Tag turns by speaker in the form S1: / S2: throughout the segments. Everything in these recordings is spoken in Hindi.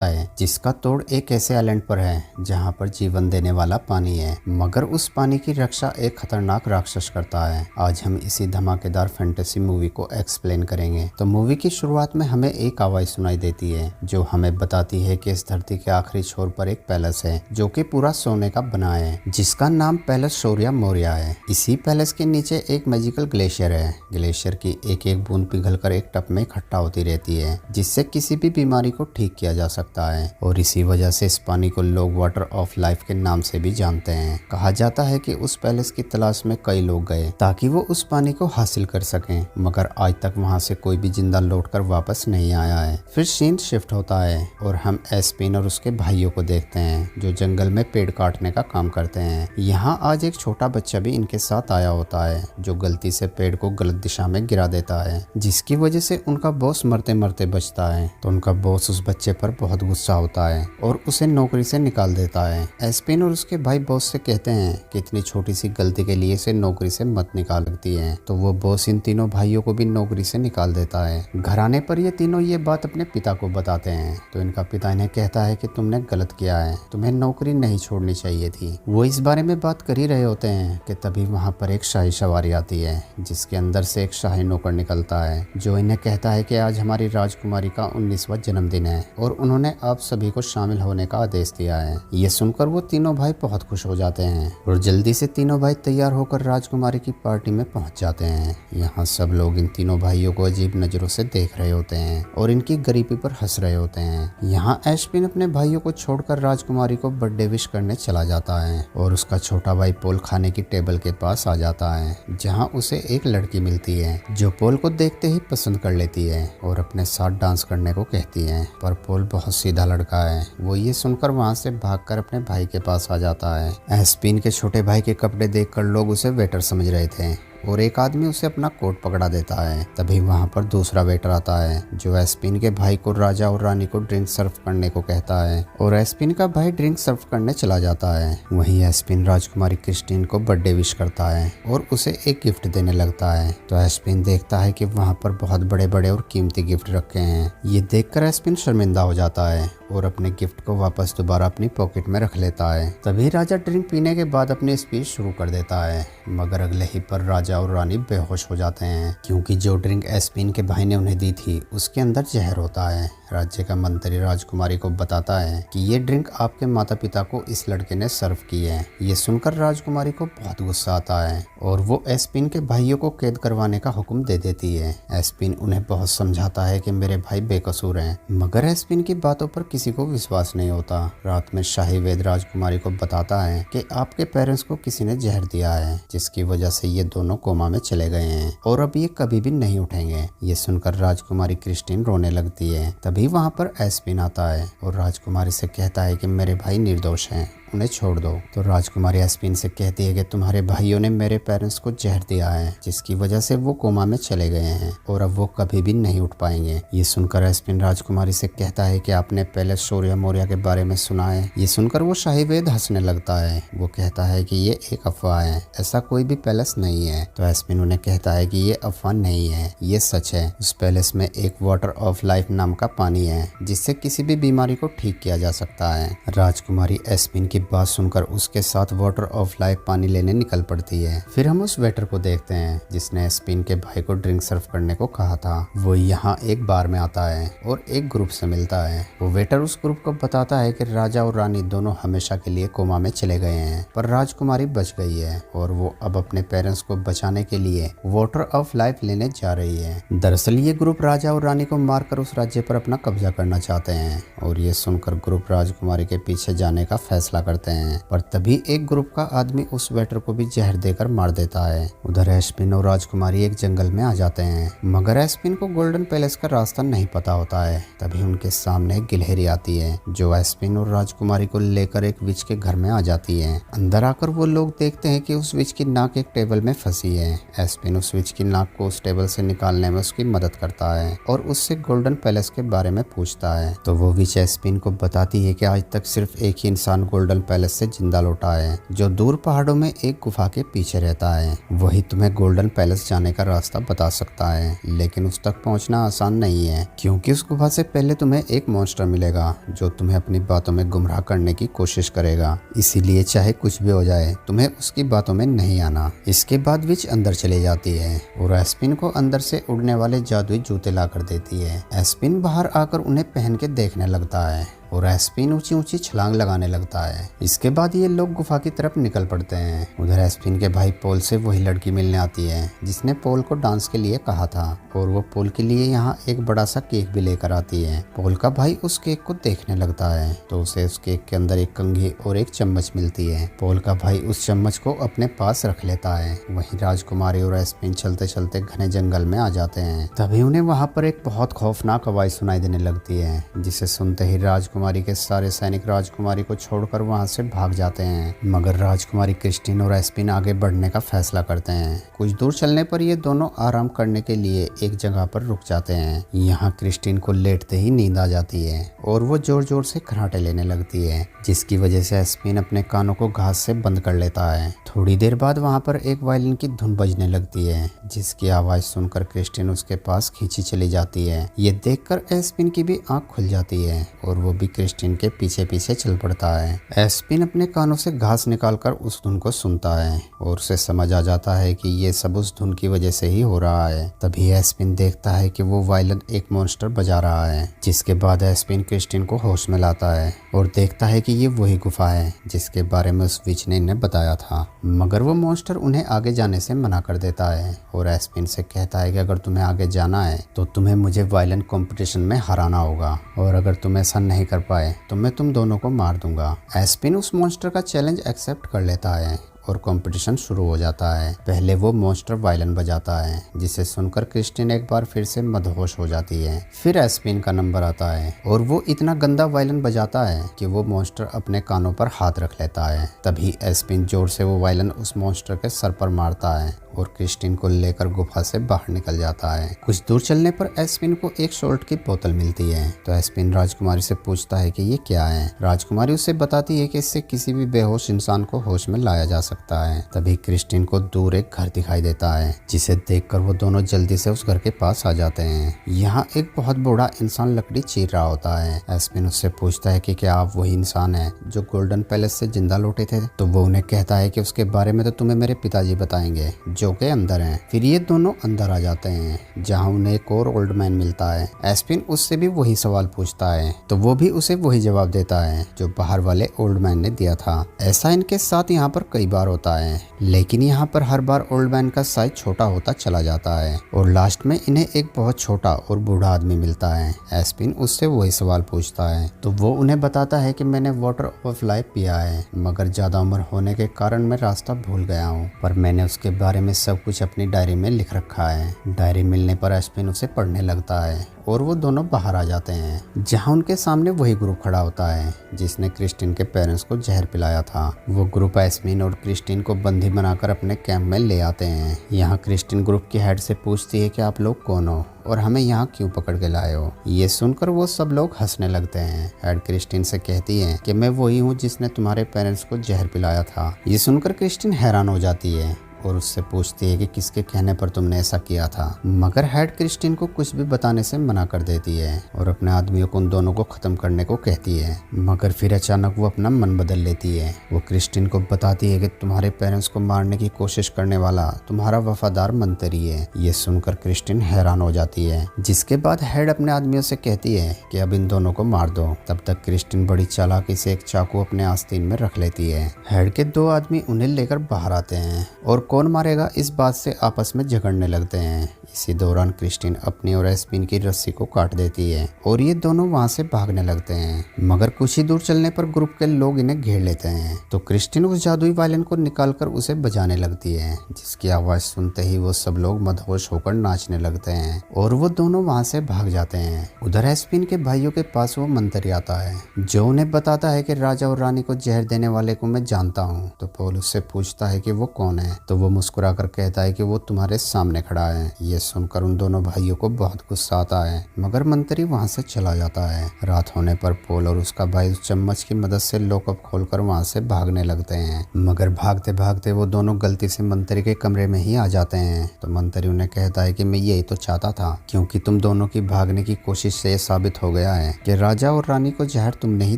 S1: है जिसका तोड़ एक ऐसे आइलैंड पर है जहां पर जीवन देने वाला पानी है, मगर उस पानी की रक्षा एक खतरनाक राक्षस करता है। आज हम इसी धमाकेदार फैंटेसी मूवी को एक्सप्लेन करेंगे। तो मूवी की शुरुआत में हमें एक आवाज सुनाई देती है जो हमें बताती है कि इस धरती के आखिरी छोर पर एक पैलेस है जो कि पूरा सोने का बना है, जिसका नाम पैलेस शौर्य मौर्य है। इसी पैलेस के नीचे एक मैजिकल ग्लेशियर है। ग्लेशियर की एक एक बूंद पिघलकर एक टब में इकट्ठा होती रहती है जिससे किसी भी बीमारी को ठीक किया जा सकता है, और इसी वजह से इस पानी को लोग वाटर ऑफ लाइफ के नाम से भी जानते हैं। कहा जाता है कि उस पैलेस की तलाश में कई लोग गए ताकि वो उस पानी को हासिल कर सकें, मगर आज तक वहां से कोई भी जिंदा लौटकर वापस नहीं आया है। फिर सीन शिफ्ट होता है और हम एस्पिन और उसके भाइयों को देखते हैं जो जंगल में पेड़ काटने का काम करते हैं। यहाँ आज एक छोटा बच्चा भी इनके साथ आया होता है जो गलती से पेड़ को गलत दिशा में गिरा देता है, जिसकी वजह से उनका बॉस मरते मरते बचता है। तो उनका बॉस उस बच्चे पर बहुत गुस्सा होता है और उसे नौकरी से निकाल देता है। एस्पिन और उसके भाई बॉस से कहते हैं कि इतनी छोटी सी गलती के लिए इसे नौकरी से मत निकाल सकती है। तो वो बॉस इन तीनों भाइयों को भी नौकरी से निकाल देता है। घर आने पर ये तीनों ये बात अपने पिता को बताते हैं तो इनका पिता इन्हें कहता है कि तुमने गलत किया है, तुम्हें नौकरी नहीं छोड़नी चाहिए थी। वो इस बारे में बात कर ही रहे होते हैं कि तभी वहाँ पर एक शाही सवारी आती है जिसके अंदर से एक शाही नौकर निकलता है जो इन्हें कहता है कि आज हमारी राजकुमारी का 19वां जन्मदिन है और उन्होंने आप सभी को शामिल होने का आदेश दिया है। ये सुनकर वो तीनों भाई बहुत खुश हो जाते हैं और जल्दी से तीनों भाई तैयार होकर राजकुमारी की पार्टी में पहुंच जाते हैं। यहाँ सब लोग इन तीनों भाइयों को अजीब नजरों से देख रहे होते हैं और इनकी गरीबी पर हंस रहे होते हैं। यहाँ एस्पिन अपने भाइयों को छोड़कर राजकुमारी को बर्थडे विश करने चला जाता है और उसका छोटा भाई पोल खाने की टेबल के पास आ जाता है जहाँ उसे एक लड़की मिलती है जो पोल को देखते ही पसंद कर लेती है और अपने साथ डांस करने को कहती है। पर पोल बहुत सीधा लड़का है, वो ये सुनकर वहाँ से भागकर अपने भाई के पास आ जाता है। एस्पिन के छोटे भाई के कपड़े देखकर लोग उसे वेटर समझ रहे थे और एक आदमी उसे अपना कोट पकड़ा देता है। तभी वहाँ पर दूसरा वेटर आता है जो एस्पिन के भाई को राजा और रानी को ड्रिंक सर्व करने को कहता है और एस्पिन का भाई ड्रिंक सर्व करने चला जाता है। वहीं एस्पिन राजकुमारी क्रिस्टीन को बर्थडे विश करता है और उसे एक गिफ्ट देने लगता है। तो एस्पिन देखता है कि वहाँ पर बहुत बड़े बड़े और कीमती गिफ्ट रखे हैं। ये देखकर एस्पिन शर्मिंदा हो जाता है और अपने गिफ्ट को वापस दोबारा अपनी पॉकेट में रख लेता है। तभी राजा ड्रिंक पीने के बाद अपनी स्पीच शुरू कर देता है, मगर अगले ही पर राजा और रानी बेहोश हो जाते हैं क्योंकि जो ड्रिंक एस्पिन के भाई ने उन्हें दी थी उसके अंदर जहर होता है। राज्य का मंत्री राजकुमारी को बताता है कि ये ड्रिंक आपके माता पिता को इस लड़के ने सर्व की है। ये सुनकर राजकुमारी को बहुत गुस्सा आता है और वो एस्पिन के भाइयों को कैद करवाने का हुक्म दे देती है। एस्पिन उन्हें बहुत समझाता है कि मेरे भाई बेकसूर हैं, मगर एस्पिन की बातों पर किसी को विश्वास नहीं होता। रात में शाही वैद्य राजकुमारी को बताता है कि आपके पेरेंट्स को किसी ने जहर दिया है जिसकी वजह से ये दोनों कोमा में चले गए हैं और अब ये कभी भी नहीं उठेंगे। ये सुनकर राजकुमारी क्रिस्टीन रोने लगती है। तभी वहाँ पर एस्पिन आता है और राजकुमारी से कहता है कि मेरे भाई निर्दोष हैं, उन्हें छोड़ दो। तो राजकुमारी एस्पिन से कहती है कि तुम्हारे भाइयों ने मेरे पेरेंट्स को जहर दिया है जिसकी वजह से वो कोमा में चले गए हैं और अब वो कभी भी नहीं उठ पाएंगे। ये सुनकर एस्पिन राजकुमारी से कहता है कि आपने पैलेस शौर्य मौर्य के बारे में सुना है। ये सुनकर वो शाही वैद्य हंसने लगता है। वो कहता है कि ये एक अफवाह है, ऐसा कोई भी पैलेस नहीं है। तो एस्पिन उन्हें कहता है कि ये अफवाह नहीं है, ये सच है। उस पैलेस में एक वाटर ऑफ लाइफ नाम का पानी है जिससे किसी भी बीमारी को ठीक किया जा सकता है। राजकुमारी एस्पिन की बात सुनकर उसके साथ वाटर ऑफ लाइफ पानी लेने निकल पड़ती है। फिर हम उस वेटर को देखते हैं जिसने एस्पिन के भाई को ड्रिंक सर्व करने को कहा था। वो यहाँ एक बार में आता है और एक ग्रुप से मिलता है। वो वेटर उस ग्रुप को बताता है कि राजा और रानी दोनों हमेशा के लिए कोमा में चले गए हैं पर राजकुमारी बच गई है और वो अब अपने पेरेंट्स को बचाने के लिए वाटर ऑफ लाइफ लेने जा रही है। दरअसल ये ग्रुप राजा और रानी को मारकर उस राज्य पर अपना कब्जा करना चाहते हैं और ये सुनकर ग्रुप राजकुमारी के पीछे जाने का फैसला करते हैं। पर तभी एक ग्रुप का आदमी उस वेटर को भी जहर देकर मार देता है। उधर एस्पिन और राजकुमारी एक जंगल में आ जाते हैं, मगर एस्पिन को गोल्डन पैलेस का रास्ता नहीं पता होता है। तभी उनके सामने एक गिलहरी आती है जो एस्पिन और राजकुमारी को लेकर एक विच के घर में आ जाती है। अंदर आकर वो लोग देखते हैं कि उस विच की नाक एक टेबल में फंसी है। एस्पिन उस विच की नाक को उस टेबल से निकालने में उसकी मदद करता है और उससे गोल्डन पैलेस के बारे में पूछता है। तो वो विच एस्पिन को बताती है कि आज तक सिर्फ एक ही इंसान गोल्डन गोल्डन पैलेस से जिंदा लौटा है, जो दूर पहाड़ों में एक गुफा के पीछे रहता है। वही तुम्हें गोल्डन पैलेस जाने का रास्ता बता सकता है, लेकिन उस तक पहुंचना आसान नहीं है, क्योंकि उस गुफा से पहले तुम्हें एक मॉन्स्टर मिलेगा जो तुम्हें अपनी बातों में गुमराह करने की कोशिश करेगा। इसीलिए चाहे कुछ भी हो जाए, तुम्हें उसकी बातों में नहीं आना। इसके बाद विच अंदर चली जाती है और एस्पिन को अंदर से उड़ने वाले जादुई जूते ला कर देती है। एस्पिन बाहर आकर उन्हें पहन के देखने लगता है और एस्पिन ऊंची ऊंची छलांग लगाने लगता है। इसके बाद ये लोग गुफा की तरफ निकल पड़ते हैं। उधर एस्पिन के भाई पोल से वही लड़की मिलने आती है जिसने पोल को डांस के लिए कहा था, और वो पोल के लिए यहाँ एक बड़ा सा केक भी लेकर आती है। पोल का भाई उस केक को देखने लगता है तो उसे उस केक के अंदर एक कंघी और एक चम्मच मिलती है। पोल का भाई उस चम्मच को अपने पास रख लेता है। वहीं राजकुमारी और एस्पिन चलते चलते घने जंगल में आ जाते हैं। तभी उन्हें वहाँ पर एक बहुत खौफनाक आवाज सुनाई देने लगती है, जिसे सुनते ही राजकुमारी के सारे सैनिक राजकुमारी को छोड़कर वहां से भाग जाते हैं। मगर राजकुमारी क्रिस्टीन और एस्पिन आगे बढ़ने का फैसला करते हैं। कुछ दूर चलने पर ये दोनों आराम करने के लिए एक जगह पर रुक जाते हैं। यहाँ क्रिस्टीन को लेटते ही नींद आ जाती है और वो जोर जोर से खर्राटे लेने लगती है, जिसकी वजह से एस्पिन अपने कानों को घास से बंद कर लेता है। थोड़ी देर बाद वहाँ पर एक वायलिन की धुन बजने लगती है, जिसकी आवाज सुनकर क्रिस्टीन उसके पास खींची चली जाती है। ये देखकर एस्पिन की भी आंख खुल जाती है और वो भी क्रिस्टीन के पीछे पीछे चल पड़ता है। एस्पिन अपने कानों से घास निकालकर उस धुन को सुनता है और उसे समझ आ जाता है कि ये सब उस धुन की वजह से ही हो रहा है। तभी एस्पिन देखता है कि वो वायलिन एक मॉन्स्टर बजा रहा है, जिसके बाद एस्पिन क्रिस्टीन को होश में लाता है और देखता है कि ये वही गुफा है जिसके बारे में उस विच ने इन्हें बताया था। मगर वो मॉन्स्टर उन्हें आगे जाने से मना कर देता है और एस्पिन से कहता है कि अगर तुम्हें आगे जाना है तो तुम्हें मुझे वायलिन कंपटीशन में हराना होगा, और अगर तुम ऐसा नहीं कर पाए तो मैं तुम दोनों को मार दूंगा। एस्पिन उस मॉन्स्टर का चैलेंज एक्सेप्ट कर लेता है और कंपटीशन शुरू हो जाता है। पहले वो मॉन्स्टर वायलिन बजाता है, जिसे सुनकर क्रिस्टीन एक बार फिर से मदहोश हो जाती है। फिर एस्पिन का नंबर आता है और वो इतना गंदा वायलिन बजाता है कि वो मॉन्स्टर अपने कानों पर हाथ रख लेता है। तभी एस्पिन जोर से वो वायलिन उस मॉन्स्टर के सर पर मारता है और क्रिस्टीन को लेकर गुफा से बाहर निकल जाता है। कुछ दूर चलने पर एस्पिन को एक सॉल्ट की बोतल मिलती है तो एस्पिन राजकुमारी से पूछता है कि ये क्या है। राजकुमारी उसे बताती है कि इससे किसी भी बेहोश इंसान को होश में लाया जा सकता है। तभी क्रिस्टीन को दूर एक घर दिखाई देता है, जिसे देखकर वो दोनों जल्दी से उस घर के पास आ जाते हैं। यहाँ एक बहुत बूढ़ा इंसान लकड़ी चीर रहा होता है। एस्पिन उससे पूछता है कि क्या आप वही इंसान है जो गोल्डन पैलेस से जिंदा लौटे थे। तो वो उन्हें कहता है कि उसके बारे में तो तुम्हें मेरे पिताजी बताएंगे जो के अंदर हैं। फिर ये दोनों अंदर आ जाते हैं, जहाँ उन्हें एक और ओल्ड मैन मिलता है। एस्पिन उससे भी वही सवाल पूछता है तो वो भी उसे वही जवाब देता है जो बाहर वाले ओल्ड मैन ने दिया था। ऐसा इनके साथ यहाँ पर कई बार होता है, लेकिन यहाँ पर हर बार ओल्ड मैन का साइज छोटा होता चला जाता है और लास्ट में इन्हें एक बहुत छोटा और बूढ़ा आदमी मिलता है। एस्पिन उससे वही सवाल पूछता है तो वो उन्हें बताता है कि मैंने वाटर ऑफ लाइफ पिया है, मगर ज्यादा उम्र होने के कारण मैं रास्ता भूल गया हूँ, पर मैंने उसके बारे में सब कुछ अपनी डायरी में लिख रखा है। डायरी मिलने पर एस्पिन उसे पढ़ने लगता है और वो दोनों बाहर आ जाते हैं, जहाँ उनके सामने वही ग्रुप खड़ा होता है जिसने क्रिस्टीन के पेरेंट्स को जहर पिलाया था। वो ग्रुप एस्पिन और क्रिस्टीन को बंदी बनाकर अपने कैंप में ले आते हैं। यहाँ क्रिस्टीन ग्रुप की हेड से पूछती है कि आप लोग कौन हो और हमें यहाँ क्यों पकड़ के लाए हो। ये सुनकर वो सब लोग हंसने लगते हैं। हेड क्रिस्टीन से कहती है कि मैं वही हूँ जिसने तुम्हारे पेरेंट्स को जहर पिलाया था। ये सुनकर क्रिस्टीन हैरान हो जाती है और उससे पूछती है कि किसके कहने पर तुमने ऐसा किया था। मगर हेड क्रिस्टीन को कुछ भी बताने से मना कर देती है और अपने आदमियों को उन दोनों को खत्म करने को कहती है। मगर फिर अचानक वो अपना मन बदल लेती है। वो क्रिस्टीन को बताती है कि तुम्हारे पेरेंट्स को मारने की कोशिश करने वाला तुम्हारा वफादार मंत्री है। ये सुनकर क्रिस्टीन हैरान हो जाती है, जिसके बाद हेड अपने आदमियों से कहती है कि अब इन दोनों को मार दो। तब तक क्रिस्टीन बड़ी चालाकी से एक चाकू अपने आस्तीन में रख लेती है। हेड के दो आदमी उन्हें लेकर बाहर आते हैं और कौन मारेगा इस बात से आपस में झगड़ने लगते हैं। इसी दौरान क्रिस्टीन अपनी और एस्पिन की रस्सी को काट देती है और ये दोनों वहां से भागने लगते हैं। मगर कुछ ही दूर चलने पर ग्रुप के लोग इन्हें घेर लेते हैं तो क्रिस्टीन उस जादुई वायलिन को निकालकर उसे बजाने लगती है, जिसकी आवाज सुनते ही वो सब लोग मदहोश होकर नाचने लगते हैं और वो दोनों वहां से भाग जाते हैं। उधर एस्पिन के भाइयों के पास वो मंत्री आता है जो उन्हें बताता है कि राजा और रानी को जहर देने वाले को मैं जानता हूँ। तो पॉल उससे पूछता है कि वो कौन है, तो वो मुस्कुराकर कहता है कि वो तुम्हारे सामने खड़ा है। ये सुनकर उन दोनों भाइयों को बहुत गुस्सा आता है, मगर मंत्री वहाँ से चला जाता है। रात होने पर पोल और उसका भाई उस चम्मच की मदद से लॉकअप खोलकर वहाँ से भागने लगते हैं, मगर भागते भागते वो दोनों गलती से मंत्री के कमरे में ही आ जाते हैं। तो मंत्री उन्हें कहता है कि मैं यही तो चाहता था, क्योंकि तुम दोनों की भागने की कोशिश से ये साबित हो गया है कि राजा और रानी को जहर तुमने ही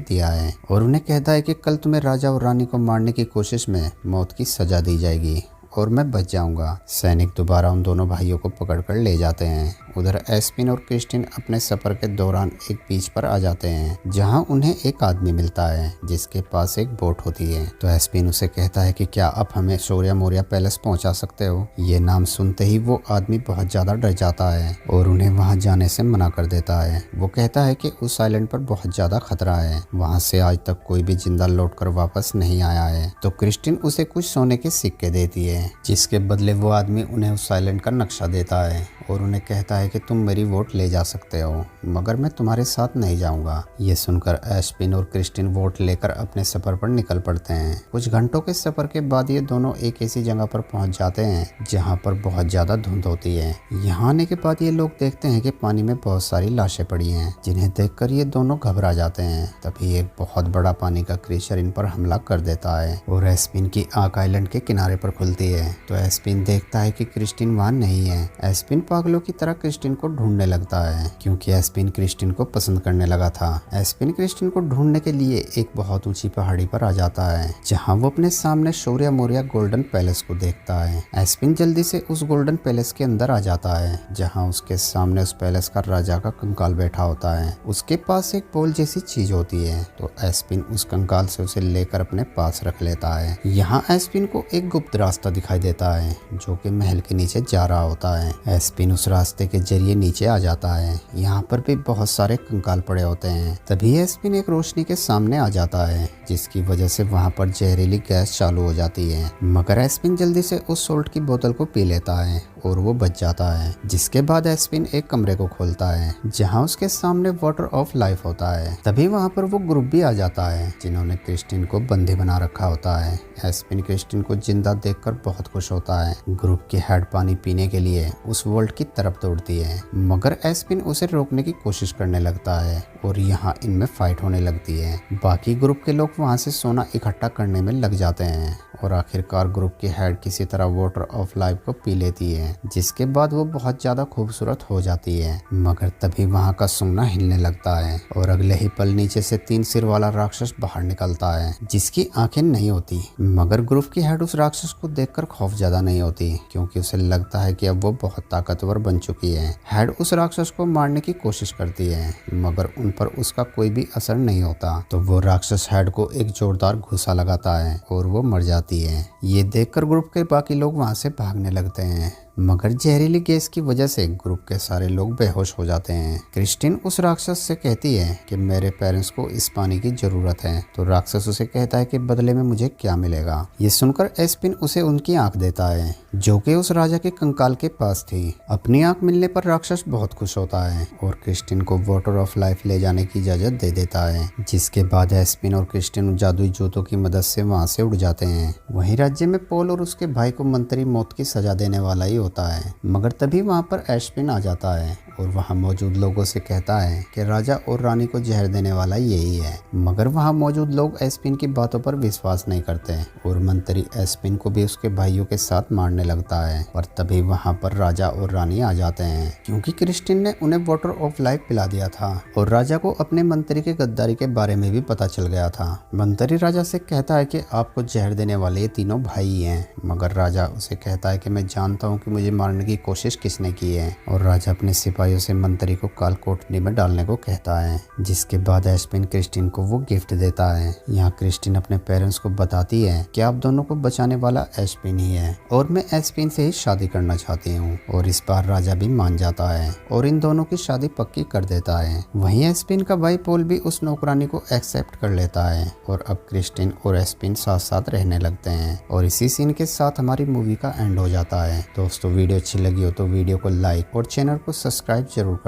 S1: दिया है, और उन्हें कहता है कि कल तुम्हें राजा और रानी को मारने की कोशिश में मौत की सजा दी जाएगी और मैं बच जाऊंगा। सैनिक दोबारा उन दोनों भाइयों को पकड़कर ले जाते हैं। उधर एस्पिन और क्रिस्टिन अपने सफर के दौरान एक बीच पर आ जाते हैं, जहां उन्हें एक आदमी मिलता है जिसके पास एक बोट होती है। तो एस्पिन उसे कहता है कि क्या आप हमें शौर्य मौर्य पैलेस पहुंचा सकते हो। ये नाम सुनते ही वो आदमी बहुत ज्यादा डर जाता है और उन्हें वहां जाने से मना कर देता है। वो कहता है कि उस आइलैंड पर बहुत ज्यादा खतरा है, वहां से आज तक कोई भी जिंदा लौटकर वापस नहीं आया है। तो क्रिस्टिन उसे कुछ सोने के सिक्के देती है, जिसके बदले वो आदमी उन्हें उस आइलैंड का नक्शा देता है और उन्हें कहता है कि तुम मेरी वोट ले जा सकते हो, मगर मैं तुम्हारे साथ नहीं जाऊंगा। ये सुनकर एस्पिन और क्रिस्टिन वोट लेकर अपने सफर पर निकल पड़ते हैं। कुछ घंटों के सफर के बाद ये दोनों एक ऐसी जगह पर पहुंच जाते हैं जहां पर बहुत ज्यादा धुंध होती है। यहाँ आने के बाद ये लोग देखते हैं कि पानी में बहुत सारी लाशें पड़ी हैं, जिन्हें देखकर ये दोनों घबरा जाते हैं। तभी एक बहुत बड़ा पानी का क्रीचर इन पर हमला कर देता है और एस्पिन की आंख आइलैंड के किनारे पर खुलती है। तो एस्पिन देखता है कि क्रिस्टिन वहां नहीं है। एस्पिन पागलों की तरह क्रिस्टिन को ढूंढने लगता है, क्योंकि एस्पिन क्रिस्टिन को पसंद करने लगा था। एस्पिन क्रिस्टिन को ढूंढने के लिए एक बहुत ऊंची पहाड़ी पर आ जाता है, जहां वो अपने सामने शौर्य मौर्य गोल्डन पैलेस को देखता है। एस्पिन जल्दी से उस गोल्डन पैलेस के अंदर आ जाता है, जहां उसके सामने उस पैलेस का राजा का कंकाल बैठा होता है। उसके पास एक बॉल जैसी चीज होती है, तो एस्पिन उस कंकाल से उसे लेकर अपने पास रख लेता है। यहाँ एस्पिन को एक गुप्त रास्ता दिखाई देता है जो कि महल के नीचे जा रहा होता है। एस्पिन उस रास्ते के जरिए नीचे आ जाता है। यहाँ पर भी बहुत सारे कंकाल पड़े होते हैं। तभी एस्पिन एक रोशनी के सामने आ जाता है, जिसकी वजह से वहाँ पर जहरीली गैस चालू हो जाती है, मगर एस्पिन जल्दी से उस सोल्ट की बोतल को पी लेता है और वो बच जाता है। जिसके बाद एस्पिन एक कमरे को खोलता है, जहाँ उसके सामने वाटर ऑफ लाइफ होता है। तभी वहाँ पर वो ग्रुप भी आ जाता है, जिन्होंने क्रिस्टिन को बंदी बना रखा होता है। एस्पिन क्रिस्टिन को जिंदा देखकर बहुत खुश होता है। ग्रुप की हेड पानी पीने के लिए उस वोल्ट की तरफ दौड़ती है, मगर एस्पिन उसे रोकने की कोशिश करने लगता है और यहाँ इनमें फाइट होने लगती है। बाकी ग्रुप के लोग वहाँ से सोना इकट्ठा करने में लग जाते हैं और आखिरकार ग्रुप की हेड किसी तरह वाटर ऑफ लाइफ को पी लेती है, जिसके बाद वो बहुत ज्यादा खूबसूरत हो जाती है। मगर तभी वहाँ का सोना हिलने लगता है और अगले ही पल नीचे से 3 सिर वाला राक्षस बाहर निकलता है, जिसकी आंखें नहीं होती। मगर ग्रुप की हेड उस राक्षस को देखकर खौफ ज्यादा नहीं होती, क्योंकि उसे लगता है कि अब वो बहुत ताकतवर बन चुकी है। हेड उस राक्षस को मारने की कोशिश करती है, मगर उन पर उसका कोई भी असर नहीं होता। तो वो राक्षस हेड को एक जोरदार घूसा लगाता है और वो मर जाती है। ये देखकर ग्रुप के बाकी लोग वहां से भागने लगते हैं, मगर जहरीली गैस की वजह से ग्रुप के सारे लोग बेहोश हो जाते हैं। क्रिस्टिन उस राक्षस से कहती है कि मेरे पेरेंट्स को इस पानी की जरूरत है। तो राक्षस उसे कहता है कि बदले में मुझे क्या मिलेगा। ये सुनकर एस्पिन उसे उनकी आंख देता है, जो कि उस राजा के कंकाल के पास थी। अपनी आंख मिलने पर राक्षस बहुत खुश होता है और क्रिस्टिन को वाटर ऑफ लाइफ ले जाने की इजाजत दे देता है। जिसके बाद एस्पिन और क्रिस्टिन जादुई जूतों की मदद से वहां से उड़ जाते हैं। वहीं राज्य में पोल और उसके भाई को मंत्री मौत की सजा देने वाला ही होता है, मगर तभी वहां पर एस्पिन आ जाता है और वहां मौजूद लोगों से कहता है कि राजा और रानी को जहर देने वाला यही है। मगर वहां मौजूद लोग एस्पिन की बातों पर विश्वास नहीं करते और मंत्री एस्पिन को भी उसके भाइयों के साथ मारने लगता है। और तभी वहां पर राजा और रानी आ जाते हैं, क्योंकि क्रिस्टिन ने उन्हें वाटर ऑफ लाइफ पिला दिया था और राजा को अपने मंत्री के गद्दारी के बारे में भी पता चल गया था। मंत्री राजा से कहता है कि आपको जहर देने वाले ये तीनों भाई हैं, मगर राजा उसे कहता है कि मैं जानता हूँ कि मुझे मारने की कोशिश किसने की है। और राजा अपने सिपाहियों से मंत्री को काल कोठरी में डालने को कहता है। जिसके बाद एस्पिन क्रिस्टिन को वो गिफ्ट देता है। यहाँ क्रिस्टिन अपने पेरेंट्स को बताती है कि आप दोनों को बचाने वाला एस्पिन ही है और मैं एस्पिन से ही शादी करना चाहती हूँ। और इस बार राजा भी मान जाता है और इन दोनों की शादी पक्की कर देता है। वहीं एस्पिन का भाई पोल भी उस नौकरानी को एक्सेप्ट कर लेता है और अब क्रिस्टिन और एस्पिन साथ साथ रहने लगते हैं। और इसी सीन के साथ हमारी मूवी का एंड हो जाता है। दोस्तों वीडियो अच्छी लगी हो तो वीडियो को लाइक और चैनल को सब्सक्राइब जरूर करना।